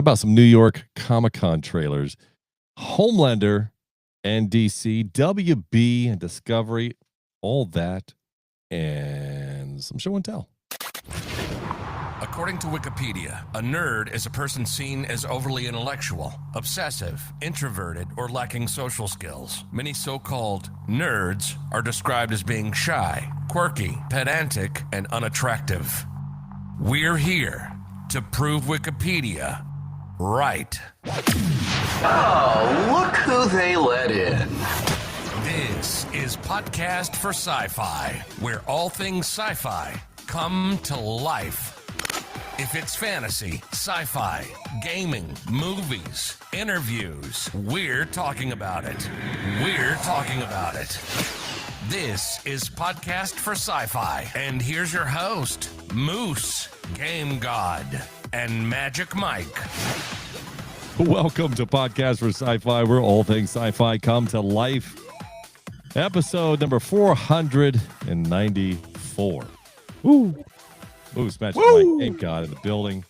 About some New York Comic-Con trailers. Homelander and DC, WB and Discovery, all that, and some show and tell. According to Wikipedia, a nerd is a person seen as overly intellectual, obsessive, introverted, or lacking social skills. Many so-called nerds are described as being shy, quirky, pedantic, and unattractive. We're here to prove Wikipedia right. Oh, look who they let in. This is Podcast for Sci-Fi, where all things sci-fi come to life. If it's fantasy, sci-fi, gaming, movies, interviews, we're talking about it. We're talking about it. This is Podcast for Sci-Fi, and here's your host, Moose, Game God, and Magic Mike. Welcome to Podcast for Sci-Fi, where all things sci-fi come to life. Episode number 494. Woo! Moose, Magic Mike, Game God in the building.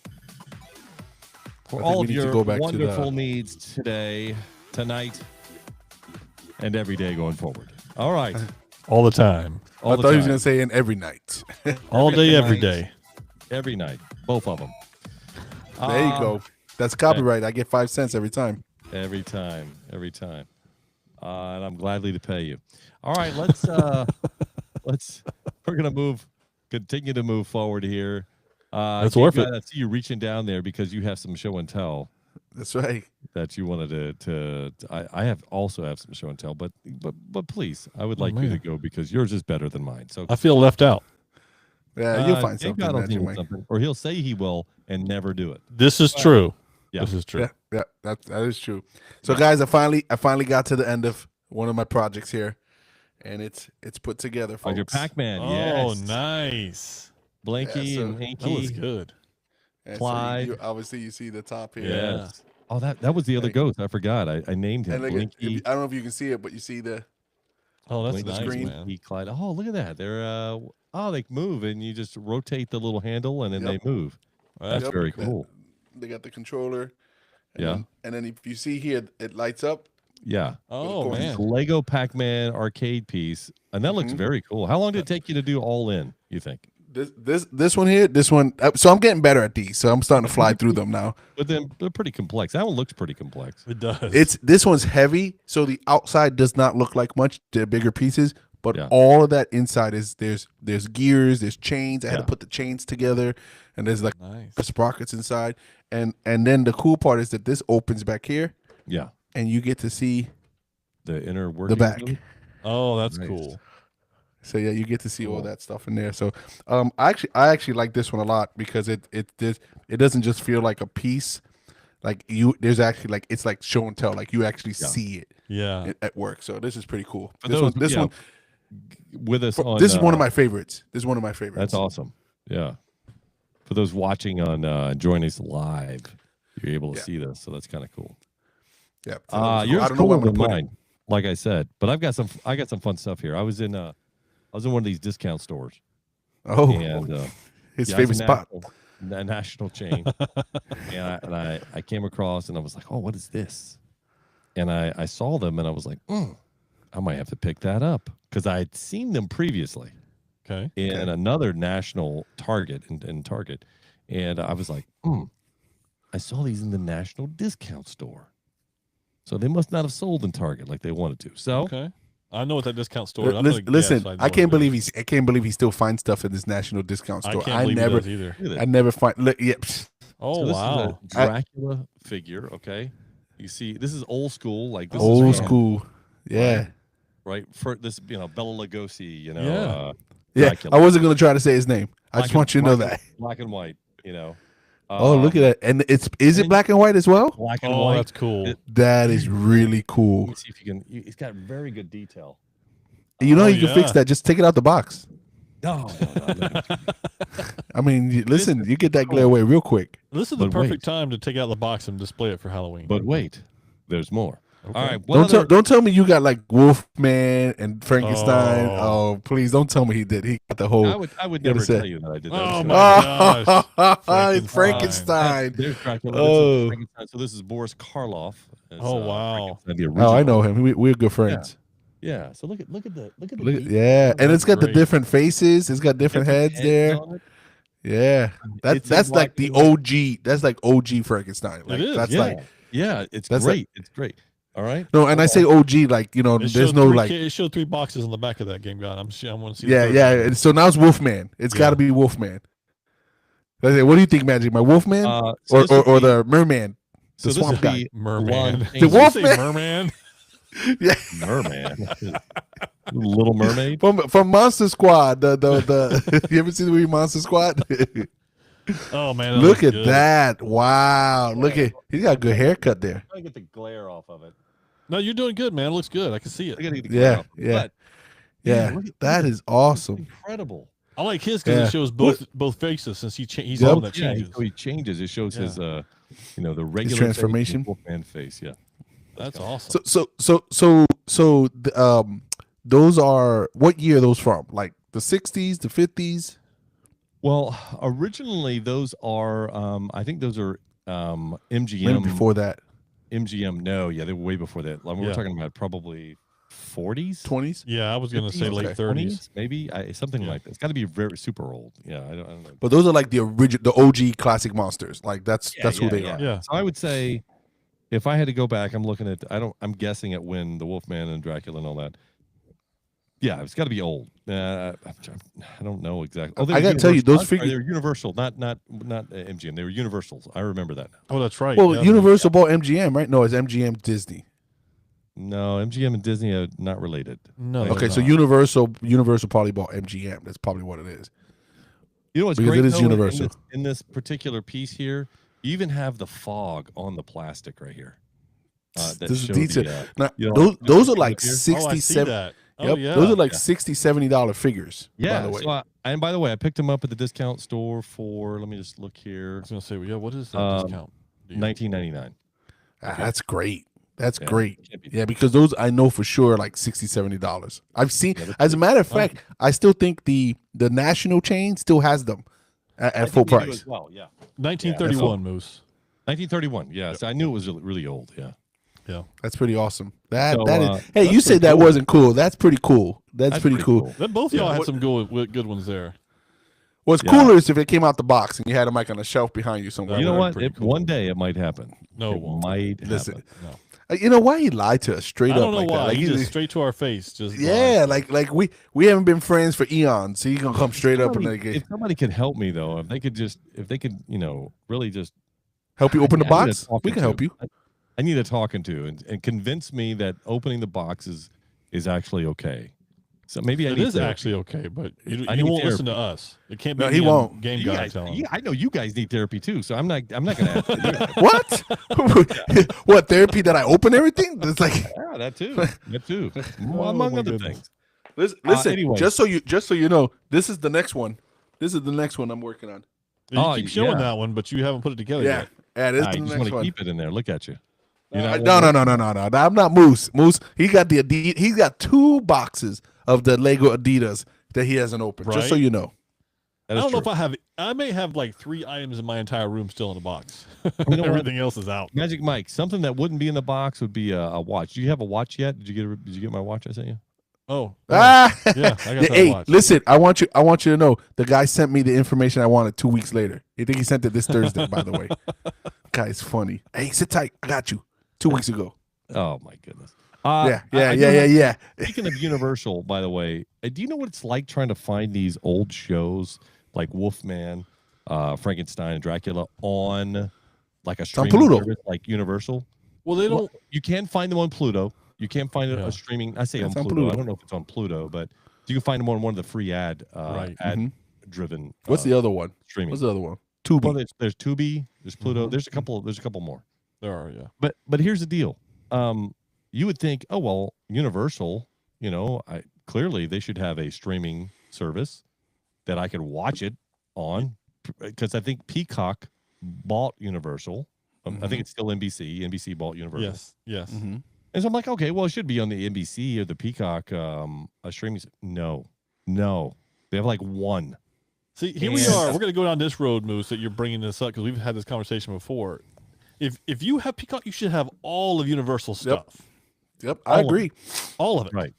For all of your wonderful needs today, tonight, and every day going forward. All right. All the time. I thought he was going to say in every night. All day, every day. Every night. Both of them. There you go. That's copyright. I get 5 cents every time. Every time. Every time. And I'm gladly to pay you. All right, let's we're gonna continue to move forward here. That's worth it. I see you reaching down there because you have some show and tell. That's right. That you wanted to I also have some show and tell, but please, I would like you to go because yours is better than mine. So I feel left out. Yeah, you'll find something, or he'll say he will and never do it. This is true. Yeah. This is true. Yeah, that is true. So guys, I finally got to the end of one of my projects here, and it's put together, folks. Your Pac-Man, Oh, nice. Blinky and Hinky. That was good. And Clyde. So obviously, you see the top here. Yes. Oh, that was the other ghost. I forgot. I named him. And Blinky. I don't know if you can see it, but you see the. Oh, that's Blinky, nice, screen. man. Clyde. Oh, look at that. They're they move, and you just rotate the little handle, and then they move. That's very cool. They got the controller. And Yeah. and then if you see here, it lights up. Yeah. Oh, man. Lego Pac-Man arcade piece, and that looks very cool. How long did it take you to do all in, you think? This one here, so I'm getting better at these, so I'm starting to fly through them now. But then they're pretty complex. That one looks pretty complex. It does. This one's heavy, so the outside does not look like much. They're bigger pieces, but all of that inside is there's gears, there's chains. I had to put the chains together, and there's like sprockets inside. And then the cool part is that this opens back here. Yeah. And you get to see the inner workings. The back. Oh, that's cool. So yeah, you get to see all that stuff in there. So I actually like this one a lot because it doesn't just feel like a piece. Like there's actually like it's like show and tell. Like you actually see it. Yeah. At work. So this is pretty cool. This one with us on. This is one of my favorites. That's awesome. Yeah. For those watching on join us live, you're able to see this, so that's kind of cool. Yeah. Yours cooler than mine, like I said. But I got some fun stuff here. I was in one of these discount stores. Oh, and his favorite spot, a national chain. and I came across and I was like, oh, what is this? And I saw them and I was like, I might have to pick that up because I had seen them previously. In another national Target in Target, and I was like, I saw these in the national discount store, so they must not have sold in Target like they wanted to. So I know what that discount store is. Listen, I can't believe he still finds stuff in this national discount store. I never either. I never find. Oh, so this wow, is a Dracula figure. Okay, you see, this is old school. Like this old school, yeah. Right for this, Bela Lugosi. I wasn't gonna try to say his name. I just want you to know that black and white. Oh, look at that! And is it black and white as well? Black and white. That's cool. That is really cool. Let me see if you can. It's got very good detail. You can fix that. Just take it out the box. No. I mean, listen, you get that glare away real quick. This is the perfect time to take out the box and display it for Halloween. But wait, there's more. Okay. All right. Don't tell me you got like Wolfman and Frankenstein. Oh, please don't tell me he did. He got the whole. I would never tell you that I did that. Oh my gosh. It's Frankenstein. There's Dracula. Oh. Frankenstein. So this is Boris Karloff. Oh wow. The original. Oh, I know him. We're good friends. Yeah. So look at the Yeah, and it's got great. the different faces. It's got different heads there. Yeah, that's like the OG. That's like OG Frankenstein. Like, It is. That's yeah. like It's that's great. It's great. All right. no, and I say OG like there's no like. It showed 3 boxes on the back of that game, God. I want to see. Yeah. And so now it's Wolfman. It's got to be Wolfman. What do you think, Magic? My Wolfman or the Merman, the swamp guy, Merman. the Wolfman, Merman. Yeah, Merman. Little Mermaid from Monster Squad. The you ever seen the movie Monster Squad? Oh man, look at that! Wow, look at he's got a good haircut there. I get the glare off of it. No, you're doing good, man. It looks good. I can see it. I gotta get the glare off. But, that is awesome. Incredible. I like his because it shows both faces since he's the one that changes. So he changes. It shows his the regular his transformation Wolfman face. Yeah, that's awesome. So those are what year are those from? Like the 60s, the 50s? Well, originally those are I think those are MGM. Maybe before that. MGM, no, yeah, they were way before that. Like, we're talking about probably 40s, 20s. Yeah, I was going to say late 30s, maybe something like that. It's got to be very super old. Yeah, I don't know. But those are like the original, the OG classic monsters. Like that's who they are. Yeah. So I would say, if I had to go back, I'm looking at I'm guessing at when the Wolfman and Dracula and all that. Yeah, it's got to be old. I don't know exactly. Oh, I got to tell you, those figures they're Universal, not MGM. They were Universals. I remember that now. Oh, that's right. Well, Universal bought MGM, right? No, it's MGM Disney. No, MGM and Disney are not related. No. Okay, so Universal probably bought MGM. That's probably what it is. You know what's because great? It is Universal. In this particular piece here, you even have the fog on the plastic right here. This is detail. Now, those are like 67. Yep. Yeah. Those are like $60, $70 figures. Yeah. By the way. So and by the way, I picked them up at the discount store for. Let me just look here. I was gonna say, what is that discount? $19.99. That's great. That's great. Yeah, because those I know for sure are like $60, $70. I've seen. As a matter of fact, I still think the national chain still has them at full price. Well, yeah. 1931 Moose. 1931. Yeah. So I knew it was really old. Yeah. Yeah, that's pretty awesome. That is. Hey, you said that wasn't cool. That's pretty cool. That's pretty cool. Both y'all had some good ones there. What's cooler is if it came out the box and you had them like on a shelf behind you somewhere. You know what? One day it might happen. No, it might happen. No. You know why he lied to us straight up? I don't know like why. That. Like, he just straight to our face. Just like we haven't been friends for eons. So he's gonna come straight up and like. If somebody could help me though, if they could really just help you open the box, we can help you. I need a talking to and convince me that opening the box is actually okay. So maybe it is actually okay, but you won't listen to us. It can't be. No, he won't. Game guy telling. Yeah, I know you guys need therapy too, so I'm not going to ask you to do that. What? What therapy that I open everything? It's like that too, among other things. Listen, anyway. just so you know, this is the next one. This is the next one I'm working on. You keep showing that one, but you haven't put it together yet. Yeah, this is the you just next want to one. keep it in there. Look at you. No. I'm not Moose. Moose, he got the Adidas. He's got 2 boxes of the Lego Adidas that he hasn't opened. Right? Just so you know. I don't know if I have. I may have like 3 items in my entire room still in the box. Everything else is out. Magic Mike, something that wouldn't be in the box would be a watch. Do you have a watch yet? Did you get my watch I sent you? Oh. Yeah, I got that hey, watch. Listen, I want you to know the guy sent me the information I wanted 2 weeks later. I think he sent it this Thursday, by the way. Guy's funny. Hey, sit tight. I got you. 2 weeks ago. Oh my goodness. Yeah. Speaking of Universal, by the way, do you know what it's like trying to find these old shows like Wolfman, Frankenstein, and Dracula on like a streaming service like Universal? Well, they don't. You can find them on Pluto. You can't find a streaming. I say on Pluto. I don't know if it's on Pluto, but you can find them on one of the free ad driven. What's the other one? Streaming. What's the other one? Tubi. Well, there's Tubi. There's Pluto. There's a couple more. There are, yeah. But here's the deal. You would think, oh well, Universal. Clearly they should have a streaming service that I could watch it on, because I think Peacock bought Universal. I think it's still NBC. NBC bought Universal. Yes. Mm-hmm. And so I'm like, okay, well, it should be on the NBC or the Peacock streaming. No, they have like one. See, here we are. We're going to go down this road, Moose, that you're bringing this up because we've had this conversation before. If you have Peacock, you should have all of Universal stuff. Yep, I agree. All of it. Right.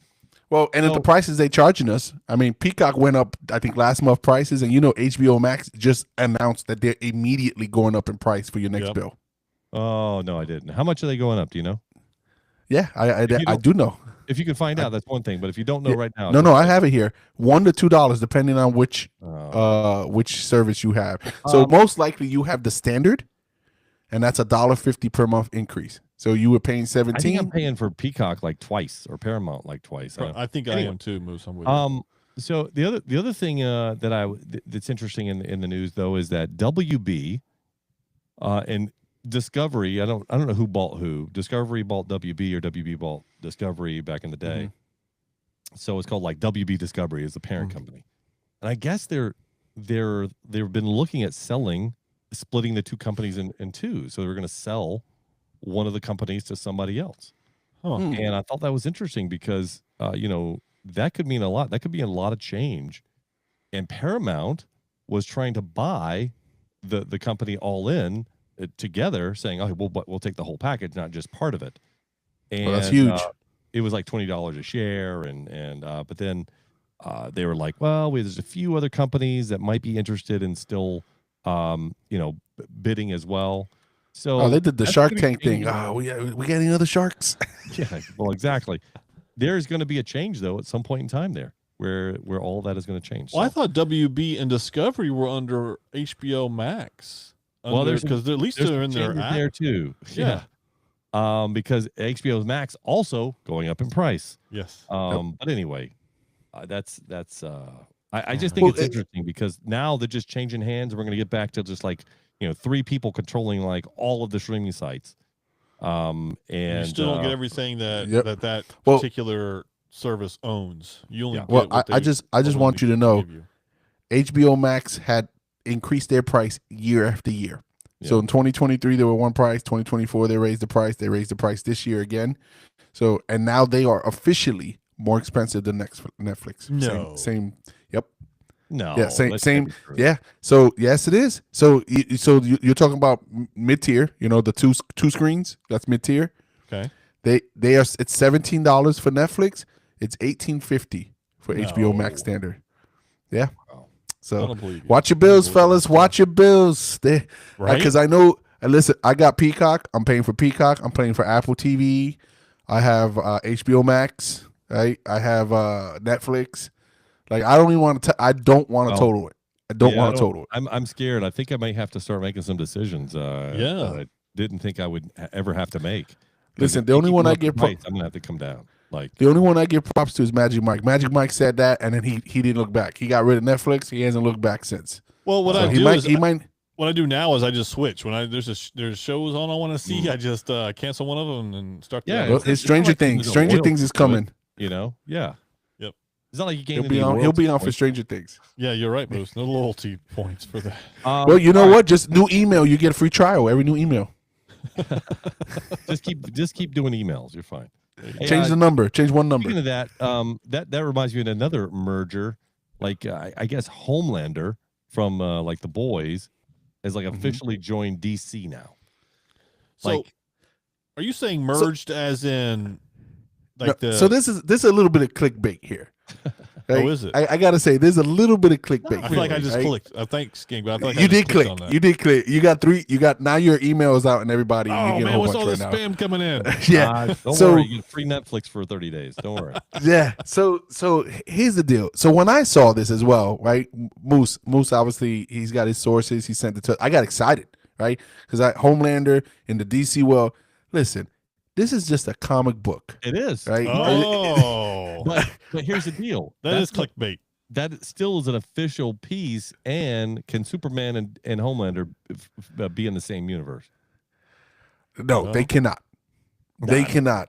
Well, and at the prices they charging us, I mean, Peacock went up, I think, last month prices, and HBO Max just announced that they're immediately going up in price for your next bill. Oh, no, I didn't. How much are they going up? Do you know? Yeah, I do know. If you can find out, that's one thing. But if you don't know right now, no, I have it here. $1 to $2, depending on which service you have. So most likely you have the standard, and that's $1.50 per month increase. So you were paying $17. I think I'm paying for Peacock like twice, or Paramount like twice. I think I am too, Moose. I'm with you. So the other thing that's interesting in the news though is that WB and Discovery. I don't know who bought who. Discovery bought WB or WB bought Discovery back in the day. Mm-hmm. So it's called like WB Discovery is the parent company, and I guess they've been looking at splitting the two companies in two. So they're going to sell one of the companies to somebody else. And I thought that was interesting because, that could mean a lot. That could be a lot of change. And Paramount was trying to buy the company all in together, saying, "Oh, we'll take the whole package, not just part of it." And that's huge. It was like $20 a share, but then they were like, "Well, there's a few other companies that might be interested in still, bidding as well." So they did the Shark Tank thing. We got any other sharks? Yeah, well, exactly. There's going to be a change though at some point in time there, where all that is going to change. Well, I thought WB and Discovery were under HBO Max. Because at least they're in their app there too. Yeah. Because HBO Max also going up in price. Yes. But anyway, I just think it's interesting because now they're just changing hands. We're going to get back to just like, three people controlling like all of the streaming sites. And you still don't get everything that particular service owns. You only get I just want you to know HBO Max had increased their price year after year. Yeah. So in 2023 they were one price, 2024 they raised the price this year again. So and now they are officially more expensive than Netflix. No. Same. Yep. No. Yeah. Same. Yeah. So yes, it is. So you're talking about mid tier. The two screens. That's mid tier. Okay. They are. It's $17 for Netflix. It's $18.50 for HBO Max standard. Yeah. Wow. So watch your bills, fellas. Watch your bills. Because I know. Listen, I got Peacock. I'm paying for Peacock. I'm paying for Apple TV. I have HBO Max. Right. I have Netflix. Like I don't even want to. I don't want to total it. I don't want to total it. I'm scared. I think I might have to start making some decisions. That I didn't think I would ever have to make. Listen, the only one I give I'm gonna have to come down. Like the only one I give props to is Magic Mike. Magic Mike said that, and then he didn't look back. He got rid of Netflix. He hasn't looked back since. Well, what I do now is I just switch when there's shows on I want to see. I just cancel one of them and start. It's Stranger Things. Stranger Things is coming. Yeah. Yep. It's not like you gain he'll be on for Stranger Things. Yeah, you're right, Bruce. No loyalty points for that. Well, you know what? Just new email. You get a free trial every new email. just keep doing emails. You're fine. Change the number. Change one number. Speaking of that, that reminds me of another merger. Like I guess Homelander from like The Boys has like officially joined DC now. So, are you saying merged as in like So this is a little bit of clickbait here. Right? Oh, is it? I gotta say, there's a little bit of clickbait. I feel like I just clicked. Thanks, King, but I feel like you did click. You did click. You got three. You got now your email is out and everybody. Oh man, what's all this spam coming in? Yeah. Don't worry. You get free Netflix for 30 days. Don't worry. Yeah. So here's the deal. So when I saw this as well, right? Moose obviously he's got his sources. He sent it to. I got excited, right? Because Homelander in the DC world. Listen, this is just a comic book. It is, right? Oh, but here's the deal. That's clickbait. That still is an official piece. And can Superman and Homelander be in the same universe? No, they cannot. They cannot.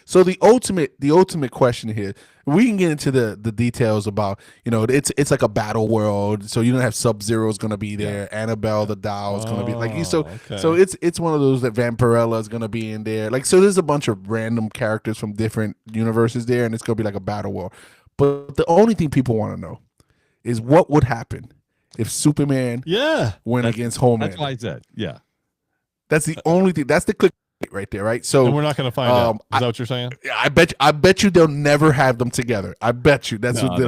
So the ultimate question here, we can get into the details about, it's like a battle world. So you don't have Sub-Zero is going to be there. Yeah. Annabelle the doll is going to be like so. Okay. So it's one of those that Vampirella is going to be in there. Like, so there's a bunch of random characters from different universes there, and it's going to be like a battle world. But the only thing people want to know is what would happen if Superman went against Homelander. That's why I said, yeah. That's the only thing. That's the click right there, right? So and we're not going to find out. Is that what you're saying? I bet you they'll never have them together. I bet you that's what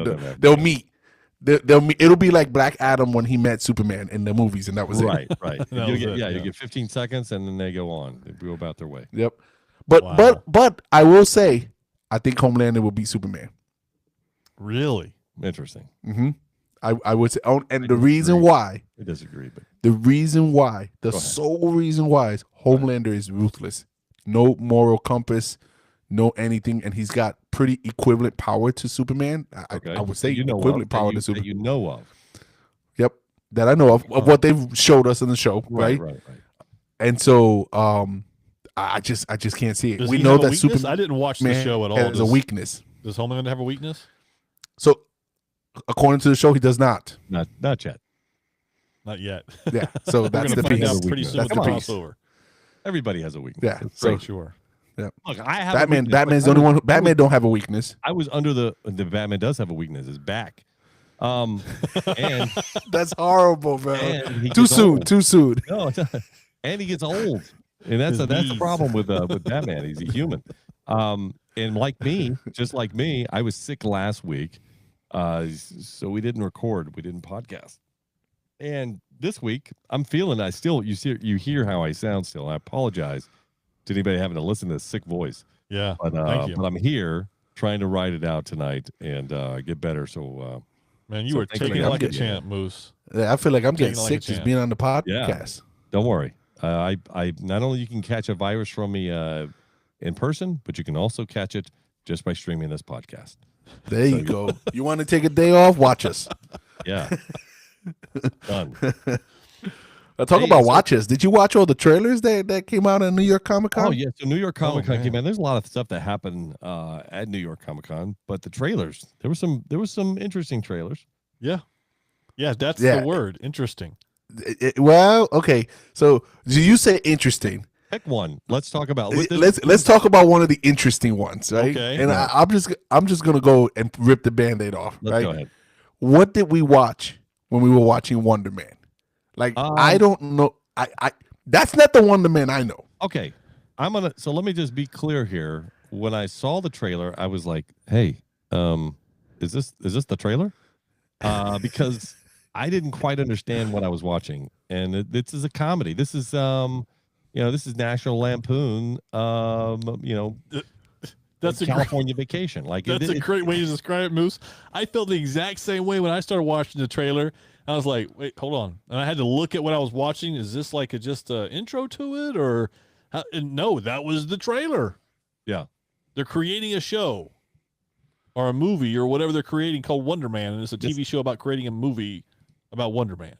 they'll meet. They'll meet. It'll be like Black Adam when he met Superman in the movies, and that was right. You get 15 seconds, and then they go on. They go about their way. Yep. But I will say, I think Homelander will beat Superman. Really interesting. Mm-hmm. I would say, and the reason why I disagree, but the reason why, the sole reason why is Homelander is ruthless, no moral compass, no anything, and he's got pretty equivalent power to Superman. I would say equivalent power to Superman. That you know of. Yep, that I know of what they've showed us in the show, right? And so, I just can't see it. Does we know that Superman. I didn't watch the show at all. Has a weakness. Does Homelander have a weakness? So, according to the show, he does not. Not yet. Not yet. Yeah. So that's the piece. Pretty soon with the crossover. Everybody has a weakness. Yeah. So sure. Yeah. Look, I have Batman's the only one. Batman don't have a weakness. I was under the Batman does have a weakness. His back. And that's horrible, man. Too soon. No, and he gets old, and that's the problem with Batman. He's a human. And just like me, I was sick last week, so we didn't record. We didn't podcast. And this week, I'm feeling. You hear how I sound still. I apologize to anybody having to listen to this sick voice. Yeah, but thank you. But I'm here trying to ride it out tonight and get better. So, man, you were taking it like a champ, Moose. Yeah, I feel like I'm getting sick just being on the podcast. Yeah. Don't worry. I not only you can catch a virus from me in person, but you can also catch it just by streaming this podcast. There you go. You want to take a day off? Watch us. Yeah. Done. Talk about watches. Did you watch all the trailers that came out at New York Comic Con? Oh yeah, so New York Comic Con came out. There's a lot of stuff that happened at New York Comic Con, but the trailers, there was some interesting trailers. Yeah, that's the word. Interesting. Well, okay. So do you say interesting? Pick one. Let's talk about. Let's talk about one of the interesting ones, right? Okay. And I'm just gonna go and rip the Band-Aid off. Let's go ahead. What did we watch when we were watching Wonder Man? Like I don't know. I that's not the Wonder Man I know. Okay, so let me just be clear here. When I saw the trailer, I was like, "Hey, is this the trailer?" Because I didn't quite understand what I was watching, and this is a comedy. This is this is National Lampoon. That's a California Vacation. Like that's a great way to describe it, Moose. I felt the exact same way when I started watching the trailer. I was like, wait, hold on. And I had to look at what I was watching. Is this like just an intro to it? Or no, that was the trailer. Yeah. They're creating a show or a movie or whatever they're creating called Wonder Man. And it's a TV show about creating a movie about Wonder Man.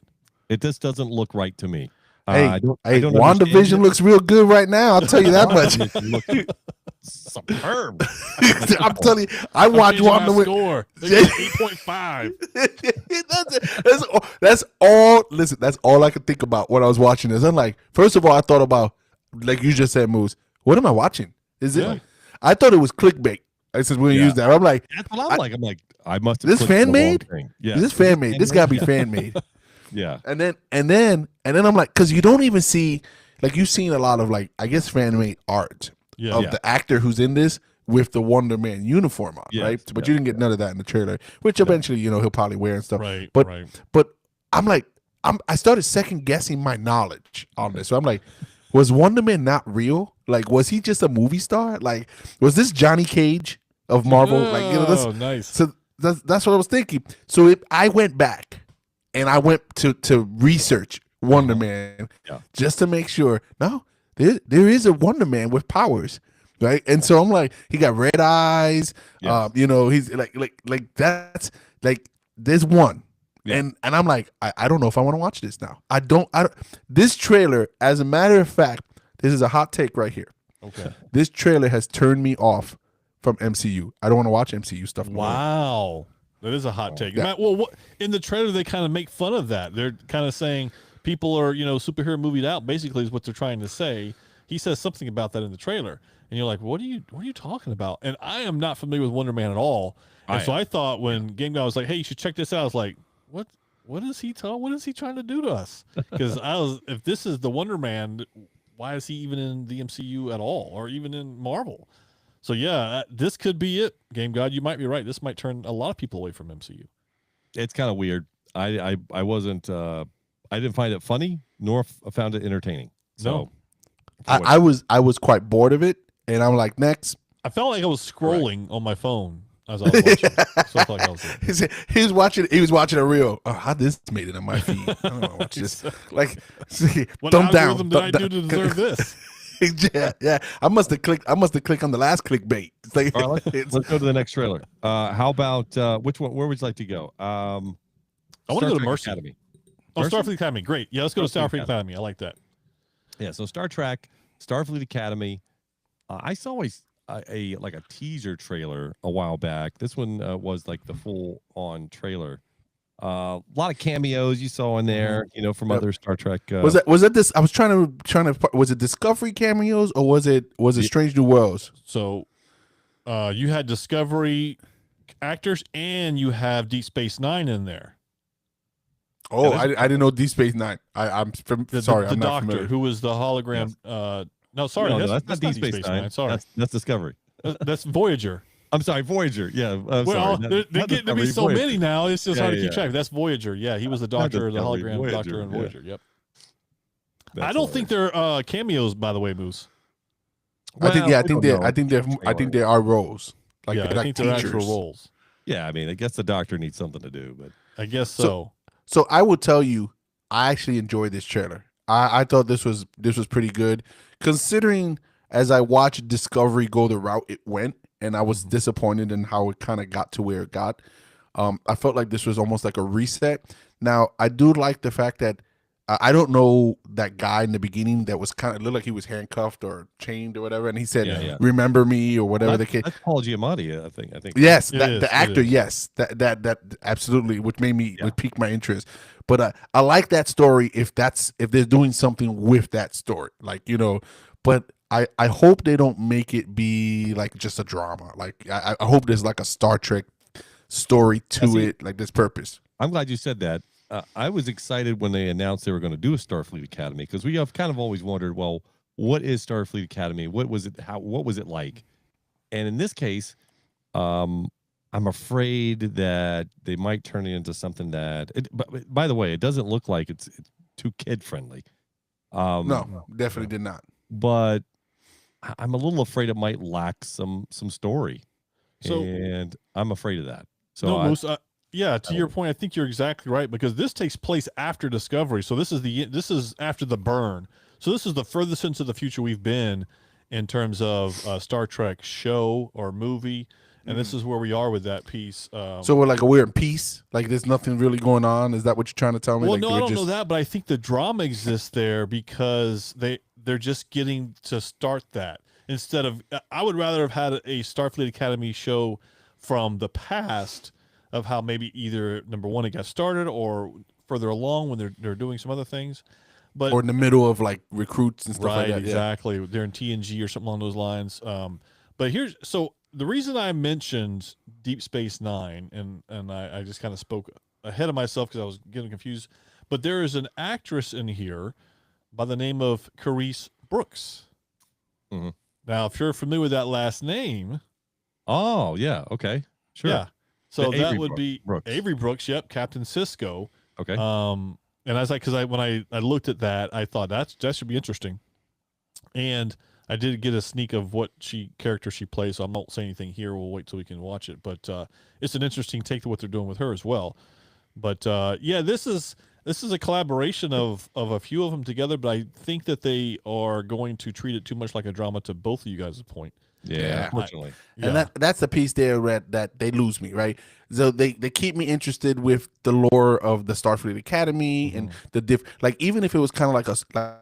It just doesn't look right to me. I don't WandaVision looks real good right now. I'll tell you that much. Superb. I'm telling you, I watched WandaVision. 8.5. That's all. Listen, that's all I could think about when I was watching this. I'm like, first of all, I thought about, like you just said, Moose. What am I watching? Is it? Yeah. I thought it was clickbait. I said we're gonna use that. I'm like, that's what I'm like. I'm like, I must have. This fan made. Yeah, this fan made. This gotta be fan made. Yeah. And then I'm like, because you don't even see, like, you've seen a lot of, like, I guess fan made art of the actor who's in this with the Wonder Man uniform on, right? But you didn't get none of that in the trailer, which eventually, he'll probably wear and stuff. Right. But I'm like, I started second guessing my knowledge on this. So I'm like, was Wonder Man not real? Like, was he just a movie star? Like, was this Johnny Cage of Marvel? Nice. So that's what I was thinking. So I went back. And I went to research Wonder Man just to make sure. No, there is a Wonder Man with powers, right? And so I'm like, he got red eyes. Yes. He's like that's like there's one, and I'm like, I don't know if I want to watch this now. I don't. This trailer, as a matter of fact, this is a hot take right here. Okay. This trailer has turned me off from MCU. I don't want to watch MCU stuff anymore. Wow. That is a hot take. Yeah. Matt, well, what, in the trailer, they kind of make fun of that. They're kind of saying people are, superhero movied out, basically, is what they're trying to say. He says something about that in the trailer. And you're like, what are you talking about? And I am not familiar with Wonder Man at all. And so I thought when Game Guy was like, hey, you should check this out, I was like, what is he trying to do to us? Because if this is the Wonder Man, why is he even in the MCU at all, or even in Marvel? So yeah, this could be it. Game God, you might be right. This might turn a lot of people away from MCU. It's kind of weird. I wasn't. I didn't find it funny, nor found it entertaining. So I was quite bored of it, and I'm like, next. I felt like I was scrolling on my phone as I was watching. So I felt like I was. He was watching a reel. Oh, how this made it on my feed? I don't know. Watch this. Like, see, What thumb algorithm down. did I do to deserve this? Yeah. I must have clicked on the last clickbait. It's like, all right, let's go to the next trailer. How about which one? Where would you like to go? I want to go to Mercy. Academy. Oh, Mercy? Starfleet Academy. Great. Yeah, let's go to Starfleet Academy. I like that. Yeah. So Star Trek, Starfleet Academy. I saw a teaser trailer a while back. This one was like the full on trailer. A lot of cameos you saw in there, from other Star Trek. Was that this? I was trying to. Was it Discovery cameos or was it Strange New Worlds? So, you had Discovery actors and you have Deep Space Nine in there. Oh, I didn't know Deep Space Nine. I'm sorry, the I'm not Doctor familiar. who was the hologram. Yes. No, sorry, No, that's not not Deep Space Nine. Sorry, that's Discovery. that's Voyager. I'm sorry, Voyager. Yeah, Well, sorry. they're getting to be so Voyager. many now. It's just Yeah, hard to keep yeah. track. That's Voyager. Yeah, he was the Doctor, the Discovery, hologram Voyager, Doctor in yeah. Voyager. Yep. That's I don't think they're cameos, by the way, Moose. I think Well, I think they are roles. Like, Yeah, I think they're actual roles. Yeah, I mean, I guess the Doctor needs something to do, but I guess so. So I will tell you, I actually enjoyed this trailer. I thought this was pretty good, considering as I watched Discovery go the route it went, and I was disappointed in how it kind of got to where it got. I felt like this was almost like a reset. Now, I do like the fact that I don't know that guy in the beginning that was kind of looked like he was handcuffed or chained or whatever, and he said, "Remember me" or whatever the case. That's Paul Giamatti, I think. Yes, It the actor. is. Yes, that absolutely, which made me would pique my interest. But I like that story if they're doing something with that story, like But I hope they don't make it be like just a drama. Like I hope there's like a Star Trek story to it, like this purpose. I'm glad you said that. I was excited when they announced they were going to do a Starfleet Academy, because we have kind of always wondered, well, what is Starfleet Academy? What was it? What was it like? And in this case, I'm afraid that they might turn it into something that. But by the way, it doesn't look like it's too kid friendly. No, definitely did not. But I'm a little afraid it might lack some story, and I'm afraid of that. So No, Moose, yeah, to your point, I think you're exactly right, because this takes place after Discovery. So this is after the burn. So this is the furthest into the future we've been in terms of Star Trek show or movie, and this is where we are with that piece. So we're in peace. Like there's nothing really going on. Is that what you're trying to tell me? Well, Like, no, we're I don't just- know that, but I think the drama exists there because they're just getting to start that. Instead of, I would rather have had a Starfleet Academy show from the past of how maybe either number one it got started or further along when they're doing some other things, but or in the middle of like recruits and stuff right, like that. exactly. They're in TNG or something along those lines. But so the reason I mentioned Deep Space Nine, and I just kind of spoke ahead of myself because I was getting confused, but there is an actress in here by the name of Carice Brooks. Mhm. Now, if you're familiar with that last name, Oh yeah, okay, sure. yeah. So The that Avery would be Brooks. Avery Brooks. Yep, Captain Cisco. Okay. And I was like, because when I looked at that, I thought that should be interesting, and I did get a sneak of what character she plays. So I won't say anything here. We'll wait till we can watch it. But it's an interesting take to what they're doing with her as well. But yeah, this is a collaboration of a few of them together. But I think that they are going to treat it too much like a drama. To both of you guys' point, Yeah, unfortunately. And that's the piece there that they lose me, right? So they keep me interested with the lore of the Starfleet Academy and the like, even if it was kind of like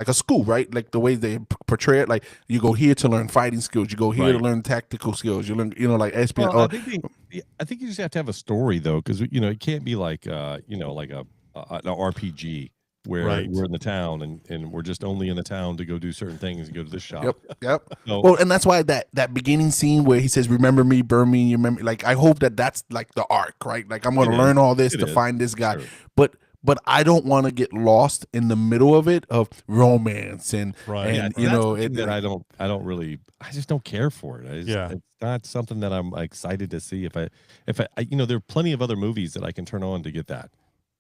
a school, right? Like the way they portray it, like you go here to learn fighting skills, you go here to learn tactical skills, you learn, like espionage. Well, I think you just have to have a story though, because it can't be like like an RPG where we're in the town and we're just only in the town to go do certain things and go to this shop. Yep. Well, and that's why that beginning scene where he says, "Remember me, burn me, you remember." Like, I hope that's like the arc, right? Like, I'm going to learn all this to find this guy, but I don't want to get lost in the middle of it of romance and that I just don't care for it. It's not something that I'm excited to see. If I there are plenty of other movies that I can turn on to get that.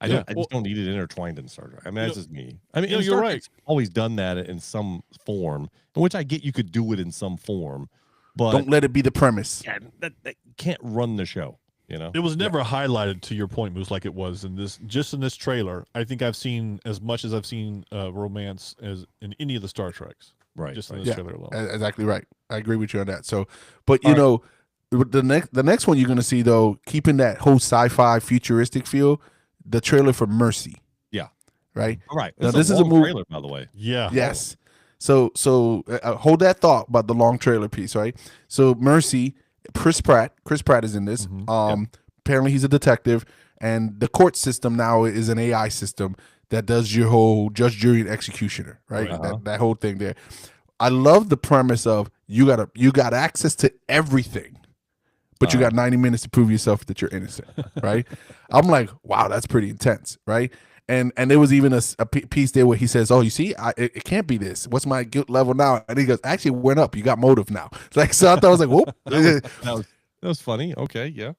I just don't need it intertwined in Star Trek. I mean, that's just me. I mean, you're right. Always done that in some form, in which I get you could do it in some form, but don't let it be the premise. Yeah, that can't run the show. It was never highlighted, to your point, Moose, like it was in this trailer. I think I've seen as much as I've seen romance as in any of the Star Treks. Right. Just in this trailer alone. Exactly right. I agree with you on that. So, but the next one you're going to see, though, keeping that whole sci-fi futuristic feel, the trailer for Mercy. Yeah. Right. All right. Now, this is a movie trailer, by the way. Yeah. Yes. So hold that thought about the long trailer piece, right? So Mercy, Chris Pratt is in this. Apparently he's a detective, and the court system now is an AI system that does your whole judge, jury, and executioner, right? That whole thing there. I love the premise of you got access to everything, but you got 90 minutes to prove yourself that you're innocent, right? I'm like, wow, that's pretty intense, right? And there was even a piece there where he says, "Oh, you see, it can't be this. What's my guilt level now?" And he goes, "Actually, it went up. You got motive now." Like, so I thought, I was like, "Whoop." that was funny. Okay, yeah.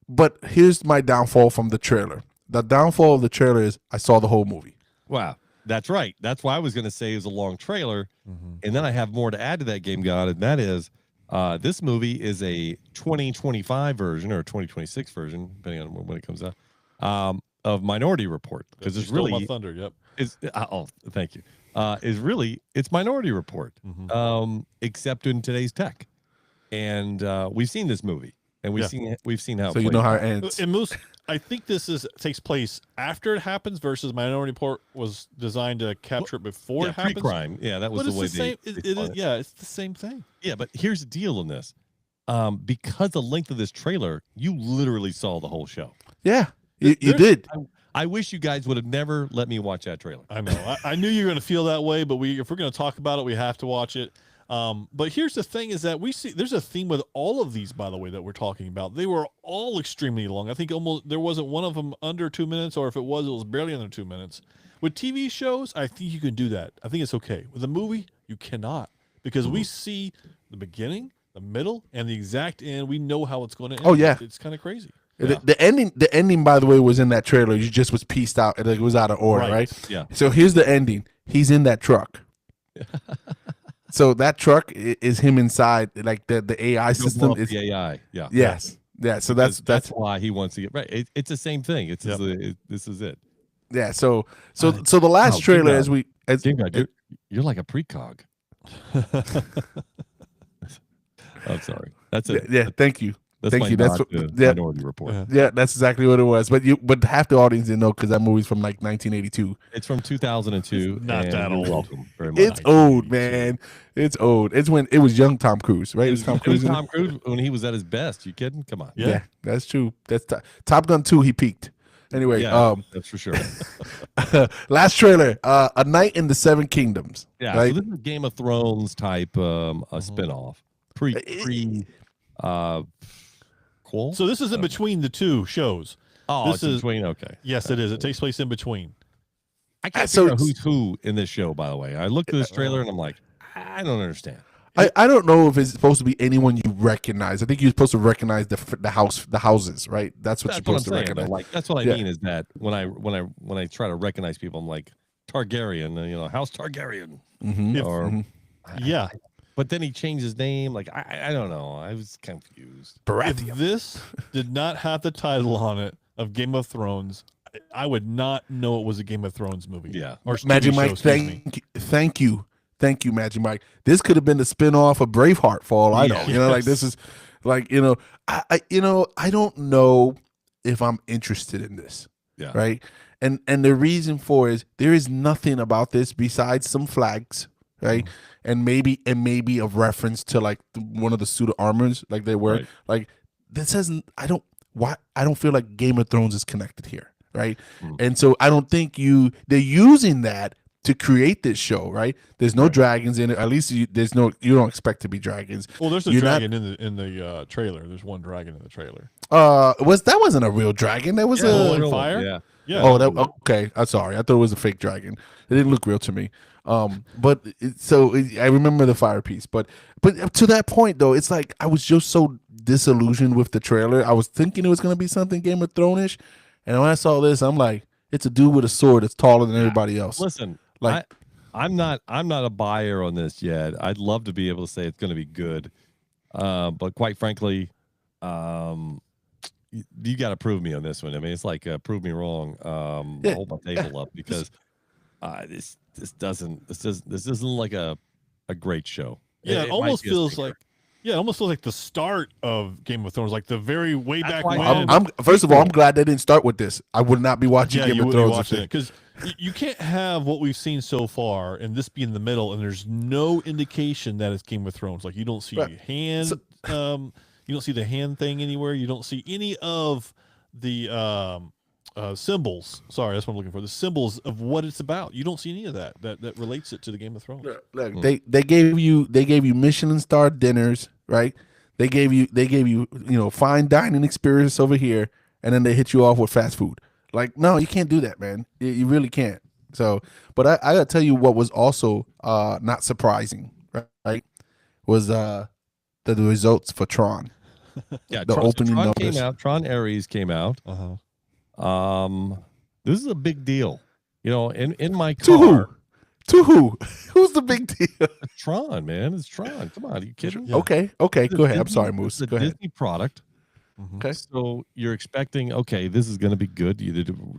But here's my downfall from the trailer. The downfall of the trailer is I saw the whole movie. Wow, that's right. That's why I was going to say it was a long trailer, and then I have more to add to that, Game God, and that is this movie is a 2025 version or 2026 version, depending on when it comes out, of Minority Report, because it's really my thunder. Yep. Thank you. It's Minority Report, except in today's tech, and we've seen this movie, and we've seen how. So you know how it ends. And Moose, I think this takes place after it happens versus Minority Report was designed to capture it before it happens. Pre-crime. Yeah, that was the way they. It's the same thing. Yeah, but here's the deal in this. Because the length of this trailer, you literally saw the whole show. Yeah. You did. I wish you guys would have never let me watch that trailer. I know. I knew you were going to feel that way, but if we're going to talk about it, we have to watch it. But here's the thing: is that we see there's a theme with all of these, by the way, that we're talking about. They were all extremely long. I think almost there wasn't one of them under 2 minutes, or if it was barely under 2 minutes. With TV shows, I think you can do that. I think it's okay. With a movie, you cannot, because we see the beginning, the middle, and the exact end. We know how it's going to end. Oh yeah, it's kind of crazy. Yeah. The ending, by the way, was in that trailer. You just was pieced out. It was out of order, right? Yeah. So here's the ending. He's in that truck. So that truck is him inside, like the AI system is the AI. Yeah. Yes. Yeah. So that's why he wants to get right. It's the same thing. This is it. Yeah. So the last trailer, you're like a precog. I'm sorry. That's it. Yeah. Thank you. Thank you. That's Minority Report. Yeah, that's exactly what it was. But half the audience didn't know because that movie's from like 1982. It's from 2002. It's not that old. Welcome very much. It's old, man. It's old. It's when it was young Tom Cruise, right? It was Tom Cruise when he was at his best. You kidding? Come on. Yeah, that's true. That's Top Gun 2. He peaked. Anyway, that's for sure. Last trailer, A Night in the Seven Kingdoms. Yeah, right? So this is a Game of Thrones type a spinoff. So this is in between the two shows. Oh, it's in between. Okay. Yes, it is. It takes place in between. I can't figure out who's who in this show. By the way, I looked at this trailer and I'm like, I don't understand. I don't know if it's supposed to be anyone you recognize. I think you're supposed to recognize the houses, right? That's what you're supposed to recognize. Like that's what I mean is that when I try to recognize people, I'm like Targaryen, House Targaryen, But then he changed his name. Like I don't know. I was confused. If this did not have the title on it of Game of Thrones, I would not know it was a Game of Thrones movie. Yeah. Or Magic Mike, thank you Thank you, Magic Mike. This could have been the spinoff of Braveheart for all I know. You know, like this is like, you know, I don't know if I'm interested in this. Yeah. Right. And the reason for is there is nothing about this besides some flags, right? And maybe a reference to like one of the suit of armors, like they were like this hasn't. I don't feel like Game of Thrones is connected here, right? And so I don't think they're using that to create this show, right? There's no dragons in it. At least you don't expect to be dragons. Well, there's a dragon in the trailer. There's one dragon in the trailer. That wasn't a real dragon. That was a fire. Yeah. Yeah. Oh, okay. I'm sorry. I thought it was a fake dragon. It didn't look real to me. But I remember the fire piece. But to that point though, it's like I was just so disillusioned with the trailer. I was thinking it was going to be something Game of Thrones-ish, and when I saw this, I'm like, it's a dude with a sword that's taller than everybody else. Listen, like I'm not a buyer on this yet. I'd love to be able to say it's going to be good, but quite frankly, you got to prove me on this one. I mean, it's like prove me wrong. Hold my table up because this isn't like a great show. Yeah, it almost feels like. Yeah, it almost feels like the start of Game of Thrones, like the very way back when. First of all, I'm glad they didn't start with this. I would not be watching Game of Thrones because you can't have what we've seen so far and this be in the middle, and there's no indication that it's Game of Thrones. Like you don't see hand, you don't see the hand thing anywhere. You don't see any of the symbols. Sorry, that's what I'm looking for. The symbols of what it's about. You don't see any of that relates it to the Game of Thrones. Look, they gave you Michelin star dinners, right? They gave you fine dining experience over here, and then they hit you off with fast food. Like, no, you can't do that, man. You really can't. So, but I gotta tell you what was also not surprising, right? Was the results for Tron. Yeah, the opening Tron numbers came out. Tron Ares came out. This is a big deal. You know, in my car. To who? Who's the big deal? Tron, man. It's Tron. Come on, are you kidding? Yeah. Okay. Go ahead. I'm sorry, Moose. It's Go a ahead. Disney product. Okay. So you're expecting, this is going to be good.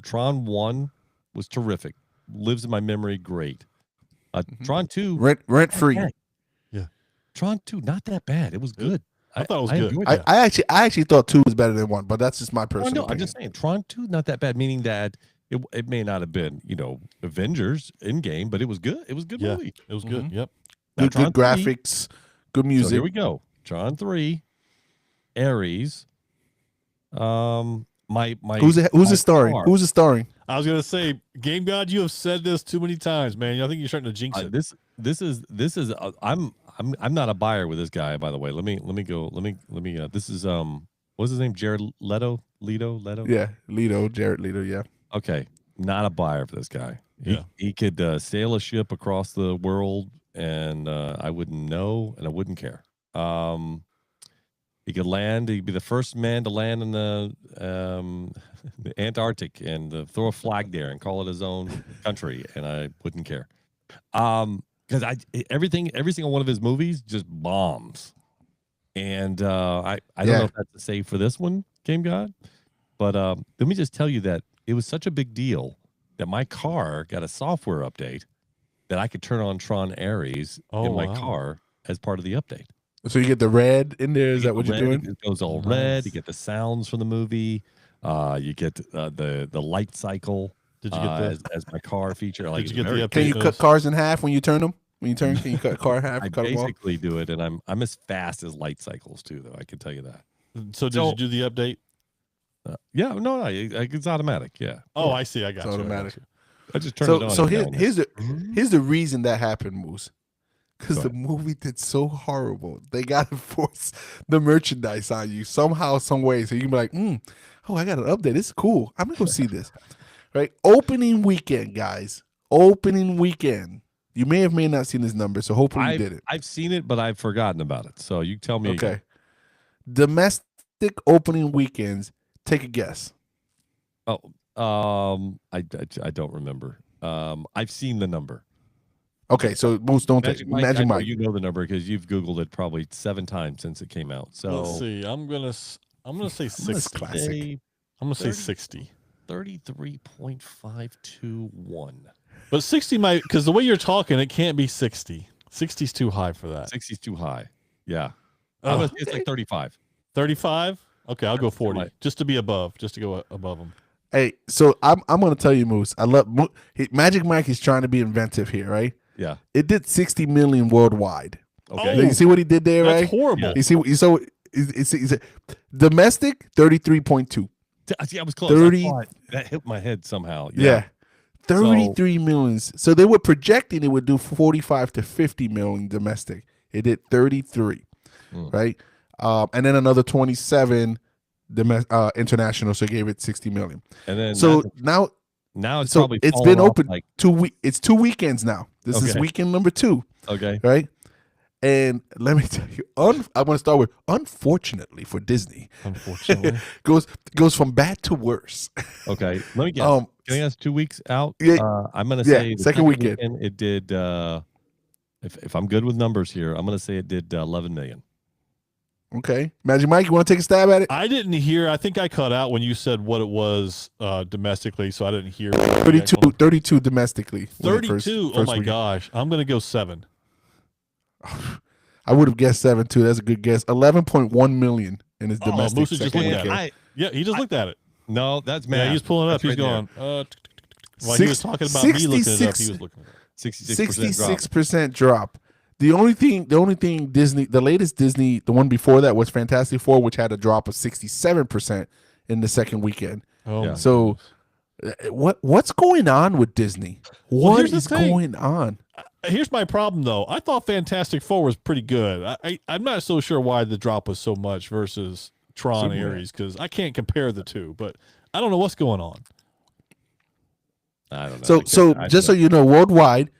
Tron 1 was terrific. Lives in my memory great. Tron 2. Rent free. Yeah. Tron 2, not that bad. It was good. I thought it was good. I actually thought 2 was better than 1, but that's just my personal opinion. I'm just saying Tron 2 not that bad, meaning that it may not have been, Avengers in game, but it was good. It was a good movie. It was good. Yep. Good graphics, good music. So here we go. Tron 3, Ares. Who's it starring? Who's it starring? I was gonna say, Game God, you have said this too many times, man. I think you're starting to jinx it. This is I'm not a buyer with this guy, by the way. Let me go. This is what's his name? Jared Leto. Yeah, Jared Leto. Yeah. Okay, not a buyer for this guy. He could sail a ship across the world, and I wouldn't know, and I wouldn't care. He could land. He'd be the first man to land in the Antarctic and throw a flag there and call it his own country, and I wouldn't care. Because every single one of his movies just bombs, and I don't know if that's the same for this one, Game God, but let me just tell you that it was such a big deal that my car got a software update that I could turn on Tron Ares in my car as part of the update. So you get the red in there. Is that what you're doing? It goes all red. You get the sounds from the movie. You get the light cycle. Did you get as my car feature? Like, did you get the update? Can you cut cars in half when you turn them? When you turn, can you cut a car in half? I basically do it, and I'm as fast as light cycles too, though. I can tell you that. So did you do the update? Yeah, no, it's automatic. Yeah. Oh, I see. I got it's you. automatic. I just turned it on. So here's the reason that happened, Moose. Because the movie did so horrible, they gotta force the merchandise on you somehow, some way, so you can be like, I got an update. It's cool. I'm gonna go see this. Right? Opening weekend, guys. Opening weekend. You may not seen this number, so hopefully you did it. I've seen it, but I've forgotten about it. So you tell me. Okay. Again. Domestic opening weekends. Take a guess. Oh, I don't remember. I've seen the number. Okay, so Moose, don't take Magic Mike. You know the number because you've Googled it probably 7 times since it came out. So let's see. I'm gonna say 60. Classic. I'm gonna say 60. 33.521. But 60 might, because the way you're talking, it can't be 60. 60's too high for that. 60's too high. Yeah. Oh. It's like 35. 35? Okay, I'll go 40 just to be above, just to go above them. Hey, so I'm going to tell you, Moose. I love Magic Mike is trying to be inventive here, right? Yeah. It did 60 million worldwide. Okay. You see what he did there, That's right? horrible. You see, so it's domestic 33.2. See, I was close. 30. That hit my head somehow. Yeah. 33 millions. So they were projecting it would do 45 to 50 million domestic. It did 33, right? And then another 27 international, so it gave it 60 million. And then now it's probably it's been open like 2 weeks. It's 2 weekends now. This is weekend number 2. Okay. Right? And let me tell you, I'm going to start with unfortunately for Disney. Unfortunately. goes from bad to worse. Okay. Let me guess. Can I ask 2 weeks out? Yeah, I'm going to say the second weekend. It did, if I'm good with numbers here, I'm going to say it did 11 million. Okay. Magic Mike, you want to take a stab at it? I didn't hear. I think I cut out when you said what it was domestically, so I didn't hear. 32 domestically. 32? Oh, my gosh. I'm going to go 7. I would have guessed 7 too. That's a good guess. 11.1 million in his domestic. Moose just second looked weekend. at it. Yeah, he just looked at it. No, that's math. Yeah, he's pulling it up. That's He's right going. While he was talking about me looking it up, he was looking at it. 66% drop. The only thing Disney, the latest Disney, the one before that was Fantastic Four, which had a drop of 67% in the second weekend. Oh, yeah. So what's going on with Disney? What is going on? Here's my problem, though. I thought Fantastic Four was pretty good. I'm not so sure why the drop was so much versus Tron Ares, because I can't compare the two, but I don't know what's going on. I don't know. So just so you know, worldwide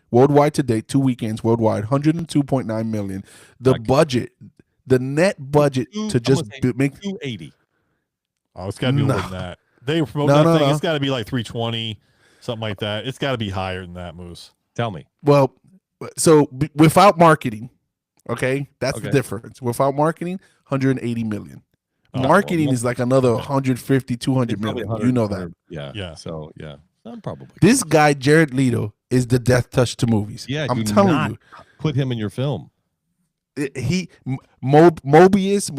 to date, 2 weekends worldwide, 102.9 million. The net budget to just make 280. Oh, it's got to be more than that. They promote that thing. It's got to be like 320, something like that. It's got to be higher than that, Moose. Tell me. Well, so without marketing, okay, that's the difference. Without marketing, 180 million. Marketing is like another 150, 200 million. You know that. Yeah. So, yeah. Probably. This guy, Jared Leto, is the death touch to movies. Yeah, I'm telling you. Put him in your film. Morbius,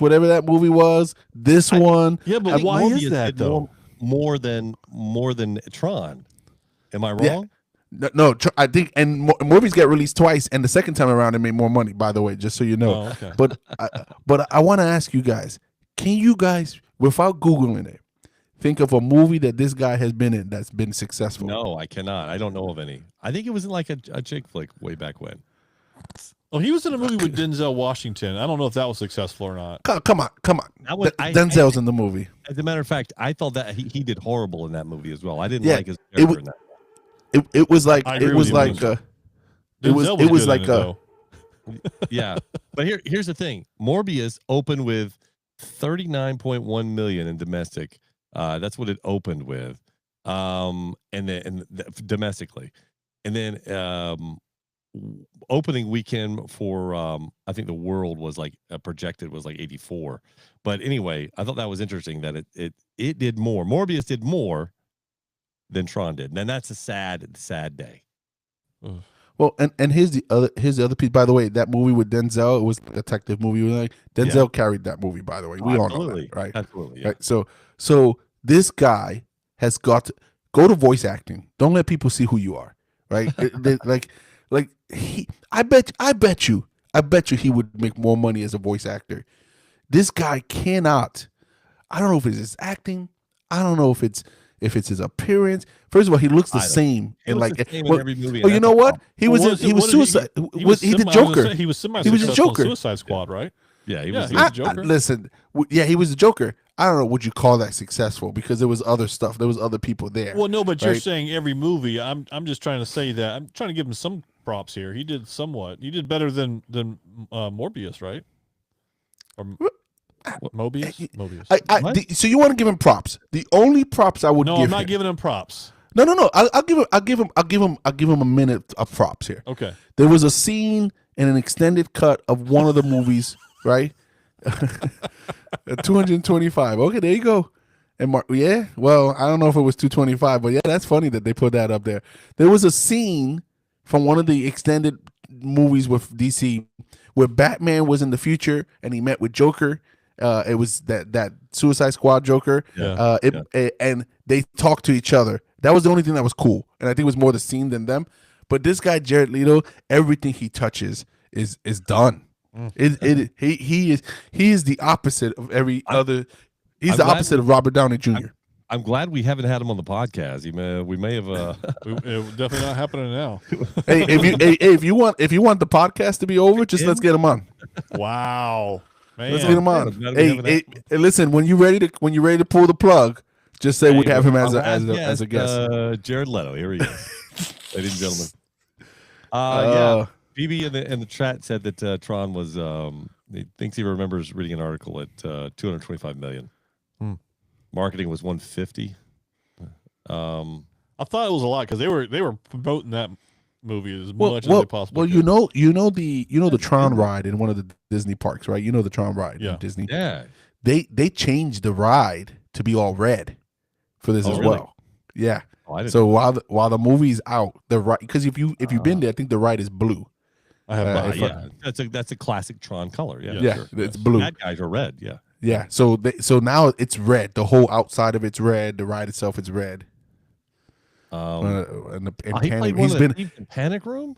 whatever that movie was, this one. Yeah, but why Morbius is that, though? More than Tron. Am I wrong? Yeah. No, I think, and Morbius got released twice, and the second time around it made more money, by the way, just so you know. Oh, okay. But I want to ask you guys, can you guys, without Googling it, think of a movie that this guy has been in that's been successful? No, I cannot. I don't know of any. I think it was in like a chick flick way back when. Oh, he was in a movie with Denzel Washington. I don't know if that was successful or not. Come on. Denzel's in the movie. As a matter of fact, I thought that he did horrible in that movie as well. I didn't like his character in that. It was like yeah. But here's the thing. Morbius opened with 39.1 million in domestic. That's what it opened with. And domestically. And then opening weekend for I think the world was like projected was like 84. But anyway, I thought that was interesting that it did more. Morbius did more than Tron did. And that's a sad day. Well, and here's the other piece. By the way, that movie with Denzel, it was a detective movie. Like Denzel carried that movie. By the way, we all know that, right? Absolutely. Yeah. Right. So this guy has got to go to voice acting. Don't let people see who you are, right? I bet you he would make more money as a voice actor. This guy cannot. I don't know if it's his acting. I don't know if it's his appearance. First of all, he looks the same in every movie. Well, you know what? He was Suicide. He did Joker. He was a Joker. Suicide Squad, right? Yeah, he was the Joker. Listen, he was the Joker. I don't know, would you call that successful? Because there was other stuff. There was other people there. Well, no, but you're saying every movie. I'm just trying to say that. I'm trying to give him some props here. He did somewhat. He did better than Morbius, right? Or Mobius. So you want to give him props? The only props I would give him. No, I'm not giving him props. No. I'll give him a minute of props here. Okay. There was a scene in an extended cut of one of the movies, right? 225. Okay, there you go. And yeah, well, I don't know if it was 225, but yeah, that's funny that they put that up there. There was a scene from one of the extended movies with DC where Batman was in the future and he met with Joker. It was that Suicide Squad Joker. Yeah. And they talked to each other. That was the only thing that was cool, and I think it was more the scene than them. But this guy Jared Leto, everything he touches is done. He is the opposite of every other. He's the opposite of Robert Downey Jr. I'm glad we haven't had him on the podcast. We may have. It definitely not happening now. Hey, if you want the podcast to be over, just let's get him on. Wow, man. Let's get him on. Hey, listen, when you're ready to pull the plug, just say we have him as a guest. Jared Leto, here he is, ladies and gentlemen. Yeah, BB in the chat said that Tron was. He thinks he remembers reading an article at 225 million. Marketing was 150. I thought it was a lot because they were promoting that movie as much as they possibly could. you know the Tron ride in one of the Disney parks, right? You know the Tron ride in Disney. Yeah. They changed the ride to be all red for this as really? well. Yeah. Oh, So while the movie's out, the ride, because if you've been there, I think the ride is blue. I have that's a classic Tron color. Yeah, Yeah, sure. it's blue. Bad guys are red. Yeah. Yeah, so now it's red. The whole outside of it's red. The ride itself is red. And He played one of the thieves in Panic Room.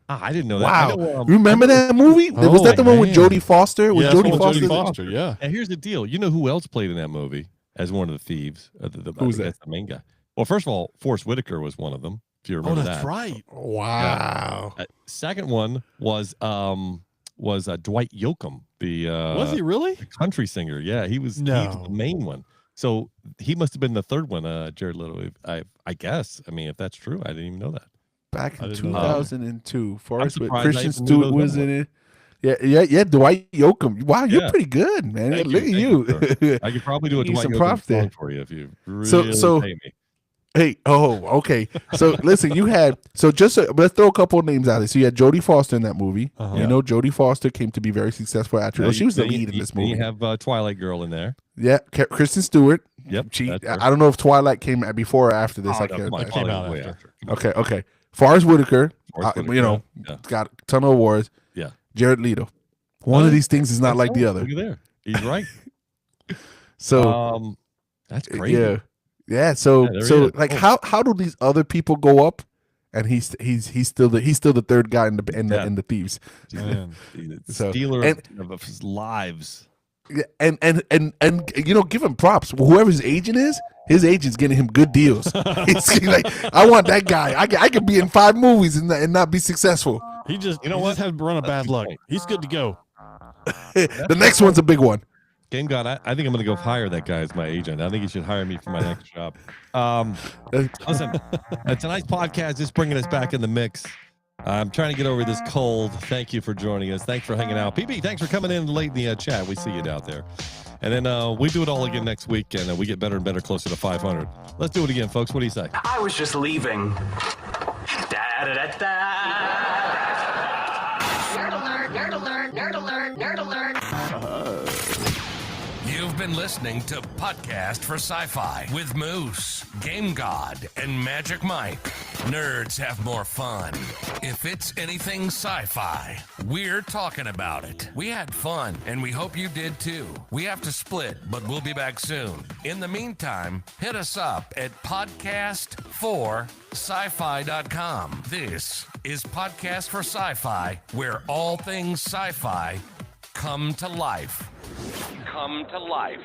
I didn't know that. Wow, I know, remember that movie? Was that the one with Jodie Foster? Yeah, Jodie Foster. Yeah. And here's the deal. You know who else played in that movie as one of the thieves? Who's that? That's the main guy. Well, first of all, Forrest Whitaker was one of them. If you remember that's that. right. Wow. Second one was Dwight Yoakam. Was he really? The country singer? Yeah, he was the main one. So he must have been the third one, Jared Leto. I guess. I mean, if that's true, I didn't even know that. Back in 2002, Forrest with surprised Kristen Stewart was in it. Yeah. Dwight Yoakam. Wow, you're pretty good, man. Look at you. I could probably do a Give Dwight some Yoakam props song there. for you if you really pay me. Hey, okay. So listen, you had let's throw a couple of names out there. So you had Jodie Foster in that movie. You know, Jodie Foster came to be very successful actress. She was the lead in this movie. You have Twilight Girl in there. Yeah, Kristen Stewart. Yep. I don't know if Twilight came before or after this. It came out after. Okay. Forrest Whitaker. Yeah. Got a ton of awards. Yeah. Jared Leto. One of these things is not like the other. Look at there. He's right. So that's crazy. Yeah. So like how do these other people go up, and he's still the third guy in the thieves. Stealer of his lives. Yeah, and give him props. Whoever his agent is, his agent's getting him good deals. He's like, I want that guy. I could be in 5 movies and not be successful. He just had run a bad luck. He's good to go. The next one's a big one. Game God, I think I'm going to go hire that guy as my agent. I think he should hire me for my next job. Listen, tonight's podcast is bringing us back in the mix. I'm trying to get over this cold. Thank you for joining us. Thanks for hanging out. PB, thanks for coming in late in the chat. We see you out there. And then we do it all again next week, and we get better and better, closer to 500. Let's do it again, folks. What do you say? I was just leaving. Nerd alert, nerd alert, nerd alert, nerd alert. You've been listening to Podcast for Sci-Fi with Moose, Game God, and Magic Mike. Nerds have more fun. If it's anything sci-fi, we're talking about it. We had fun, and we hope you did too. We have to split, but we'll be back soon. In the meantime, hit us up at podcast4sci-fi.com. This is Podcast for Sci-Fi, where all things sci-fi come to life. Come to life.